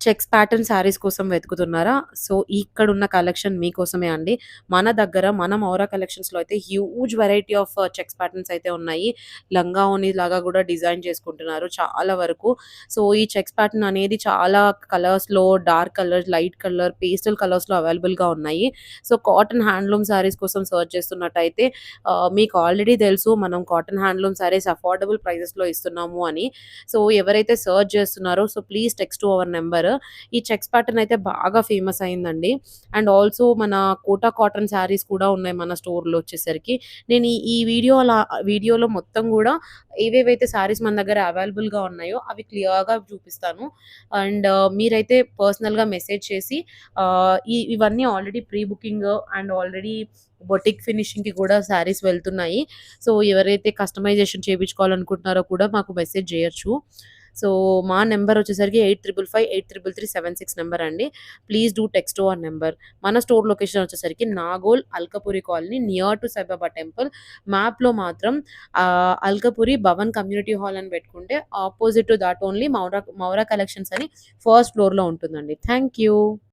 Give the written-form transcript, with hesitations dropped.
Checks pattern saris కోసం వెతుకుతున్నారా? So, ఇక్కడున్న collection మీకోసమే అండి. మన దగ్గర మన మౌరా కలెక్షన్స్‌లో అయితే huge variety of checks patterns అయితే ఉన్నాయి. లంగా ఓణి లాగా గూడా డిజైన్ చేసుకుంటున్నారు చాలా వరకు. సో, ఈ చెక్స్ ప్యాటర్న్ అనేది చాలా కలర్స్‌లో dark colour, light colour, pastel కలర్స్‌లో అవైలబుల్‌గా ఉన్నాయి. సో, కాటన్ హ్యాండ్లూమ్ శారీస్ కోసం సెర్చ్ చేస్తున్నట్టయితే మీకు ఆల్రెడీ తెలుసు మనం కాటన్ హ్యాండ్లూమ్ శారీస్ అఫోర్డబుల్ ప్రైజెస్‌లో ఇస్తున్నాము అని. సో, ఎవరైతే సెర్చ్ చేస్తున్నారో so, please text to our number. ఈ చెక్స్ ప్యాటర్న్ అయితే బాగా ఫేమస్ అయిందండి. అండ్ ఆల్సో మన కోటా కాటన్ శారీస్ కూడా ఉన్నాయి మన స్టోర్‌లో వచ్చేసరికి. నేను ఈ వీడియోలో మొత్తం గూడా ఏవేవైతే శారీస్ మన దగ్గర అవైలబుల్‌గా ఉన్నాయో అవి క్లియర్‌గా చూపిస్తాను. అండ్ మీరైతే పర్సనల్‌గా మెసేజ్ చేసి ఇవన్నీ already pre booking and already boutique ఫినిషింగ్‌కి కూడా శారీస్ వెళ్తున్నాయి. సో, ఎవరైతే కస్టమైజేషన్ చేపించుకోవాలనుకుంటున్నారో కూడా మాకు మెసేజ్ జేయొచ్చు. సో, మా నంబర్ వచ్చేసరికి 8355 నంబర్ అండి. Please do text to our number. మన స్టోర్ లొకేషన్ వచ్చేసరికి Nagole, Alkapuri colony near to Saibaba temple. మ్యాప్‌లో మాత్రం అల్కపురి భవన్ కమ్యూనిటీ హాల్ అని పెట్టుకుంటే opposite to that only Maura Maura collections అని ఫస్ట్ ఫ్లోర్‌లో ఉంటుందండి. Thank you.